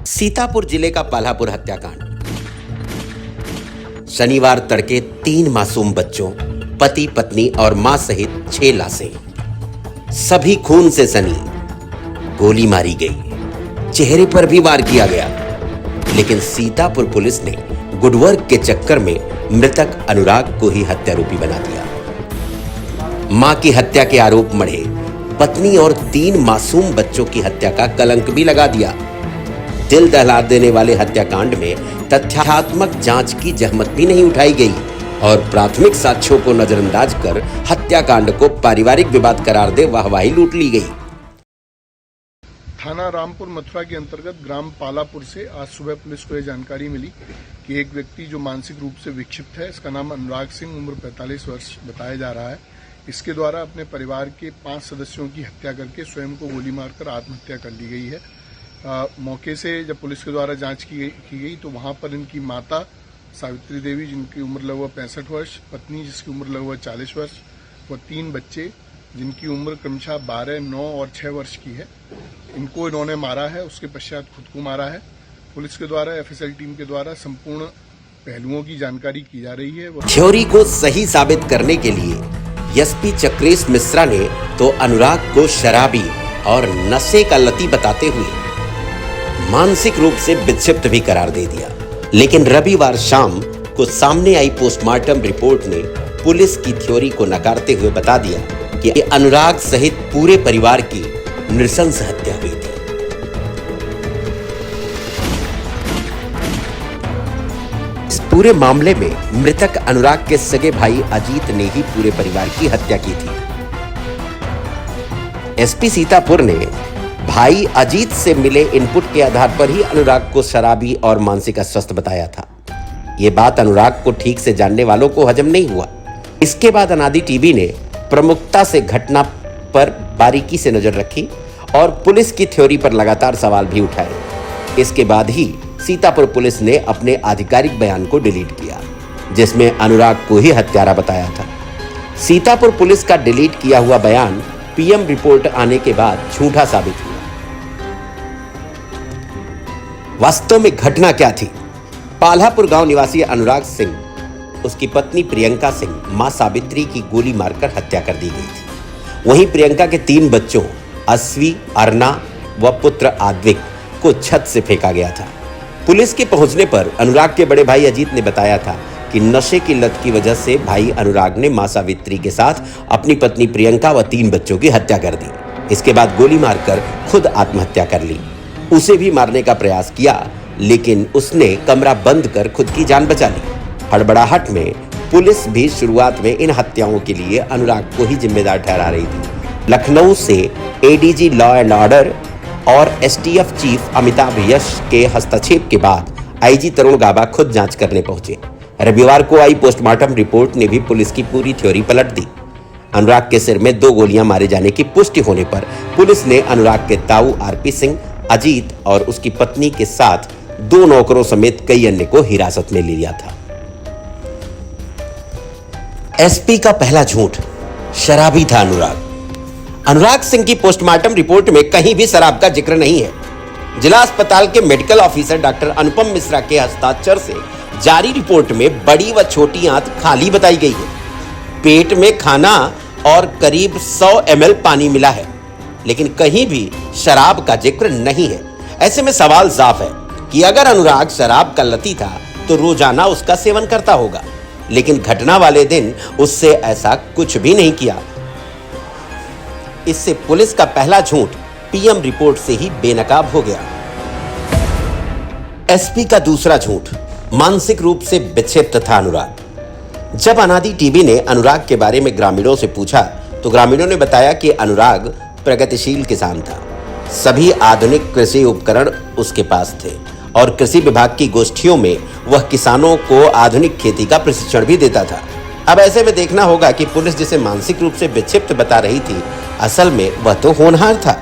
सीतापुर जिले का पाल्हापुर हत्याकांड। शनिवार तड़के 3 मासूम बच्चों, पति पत्नी और मां सहित 6 लाशें, सभी खून से सनी। गोली मारी गई, चेहरे पर भी वार किया गया, लेकिन सीतापुर पुलिस ने गुडवर्क के चक्कर में मृतक अनुराग को ही हत्यारोपी बना दिया। मां की हत्या के आरोप मढ़े, पत्नी और 3 मासूम बच्चों की हत्या का कलंक भी लगा दिया। दिल दहला देने वाले हत्याकांड में तथ्यात्मक जांच की जहमत भी नहीं उठाई गई और प्राथमिक साक्ष्यों को नजरअंदाज कर हत्याकांड को पारिवारिक विवाद करार दे वाहवाही लूट ली गई। थाना रामपुर मथुरा के अंतर्गत ग्राम पालापुर से आज सुबह पुलिस को यह जानकारी मिली कि एक व्यक्ति जो मानसिक रूप से विक्षिप्त है, इसका नाम अनुराग सिंह, उम्र 45 वर्ष बताया जा रहा है, इसके द्वारा अपने परिवार के 5 सदस्यों की हत्या करके स्वयं को गोली मारकर आत्महत्या कर ली गई है। मौके से जब पुलिस के द्वारा जांच की गई तो वहां पर इनकी माता सावित्री देवी, जिनकी उम्र लगभग 65 वर्ष, पत्नी जिसकी उम्र लगभग 40 वर्ष व 3 बच्चे जिनकी उम्र क्रमशः 12, 9 और 6 वर्ष की है, इनको इन्होंने मारा है। उसके पश्चात खुद को मारा है। पुलिस के द्वारा एफएसएल टीम के द्वारा संपूर्ण पहलुओं की जानकारी की जा रही है। थ्योरी को सही साबित करने के लिए एसपी चक्रेश मिश्रा ने तो अनुराग को शराबी और नशे का लती बताते हुए मानसिक रूप से विक्षिप्त भी करार दे दिया, लेकिन रविवार शाम को सामने आई पोस्टमार्टम रिपोर्ट ने पुलिस की थ्योरी को नकारते हुए बता दिया कि अनुराग सहित पूरे परिवार की नृशंस हत्या हुई थी। इस पूरे मामले में मृतक अनुराग के सगे भाई अजीत ने ही पूरे परिवार की हत्या की थी। एसपी सीतापुर ने भाई अजीत से मिले इनपुट के आधार पर ही अनुराग को शराबी और मानसिक अस्वस्थ बताया था। यह बात अनुराग को ठीक से जानने वालों को हजम नहीं हुआ। इसके बाद अनादि टीवी ने प्रमुखता से घटना पर बारीकी से नजर रखी और पुलिस की थ्योरी पर लगातार सवाल भी उठाए। इसके बाद ही सीतापुर पुलिस ने अपने आधिकारिक बयान को डिलीट किया, जिसमें अनुराग को ही हत्यारा बताया था। सीतापुर पुलिस का डिलीट किया हुआ बयान पीएम रिपोर्ट आने के बाद झूठा साबित हुआ। वास्तव में घटना क्या थी? पाल्हापुर गांव निवासी अनुराग सिंह, उसकी पत्नी प्रियंका सिंह, मां सावित्री की गोली मारकर हत्या कर दी गई थी। वहीं प्रियंका के 3 बच्चों अस्वी, अर्ना व पुत्र आद्विक को छत से फेंका गया था। पुलिस के पहुंचने पर अनुराग के बड़े भाई अजीत ने बताया था कि नशे की लत की वजह से भाई अनुराग ने मां सावित्री के साथ अपनी पत्नी प्रियंका व 3 बच्चों की हत्या कर दी। इसके बाद गोली मारकर खुद आत्महत्या कर ली। उसे भी मारने का प्रयास किया, लेकिन उसने कमरा बंद कर खुद की जान बचा ली। हड़बड़ाहट में पुलिस भी शुरुआत में इन हत्याओं के लिए अनुराग को ही जिम्मेदार ठहरा रही थी। लखनऊ से एडीजी लॉ एंड ऑर्डर और एसटीएफ चीफ अमिताभ यश के हस्तक्षेप के बाद आईजी तरुण गाबा खुद जांच करने पहुंचे। रविवार को आई पोस्टमार्टम रिपोर्ट ने भी पुलिस की पूरी थ्योरी पलट दी। अनुराग के सिर में 2 गोलियां मारे जाने की पुष्टि होने पर पुलिस ने अनुराग के ताऊ आरपी सिंह, अजीत और उसकी पत्नी के साथ 2 नौकरों समेत कई अन्य को हिरासत में ले लिया था। एसपी का पहला झूठ, शराबी था अनुराग। अनुराग सिंह की पोस्टमार्टम रिपोर्ट में कहीं भी शराब का जिक्र नहीं है। जिला अस्पताल के medical officer doctor Anupam Mishra के हस्ताक्षर से जारी रिपोर्ट में बड़ी व छोटी आंत खाली बताई गई है। पेट में खाना और करीब 100 ml पानी मिला है, लेकिन कहीं भी शराब का जिक्र नहीं है। ऐसे में सवाल साफ है कि अगर अनुराग शराब का लती था तो रोजाना उसका सेवन करता होगा, लेकिन घटना वाले दिन उससे ऐसा कुछ भी नहीं किया। इससे पुलिस का पहला झूठ पीएम रिपोर्ट से ही बेनकाब हो गया। एसपी का दूसरा झूठ, मानसिक रूप से विक्षिप्त था अनुराग। जब अनादि टीवी ने अनुराग के बारे में ग्रामीणों से पूछा तो ग्रामीणों ने बताया कि अनुराग प्रगतिशील किसान था। सभी आधुनिक कृषि उपकरण उसके पास थे और कृषि विभाग की गोष्ठियों में वह किसानों को आधुनिक खेती का प्रशिक्षण भी देता था। अब ऐसे में देखना होगा कि पुलिस जिसे मानसिक रूप से विक्षिप्त बता रही थी, असल में वह तो होनहार था।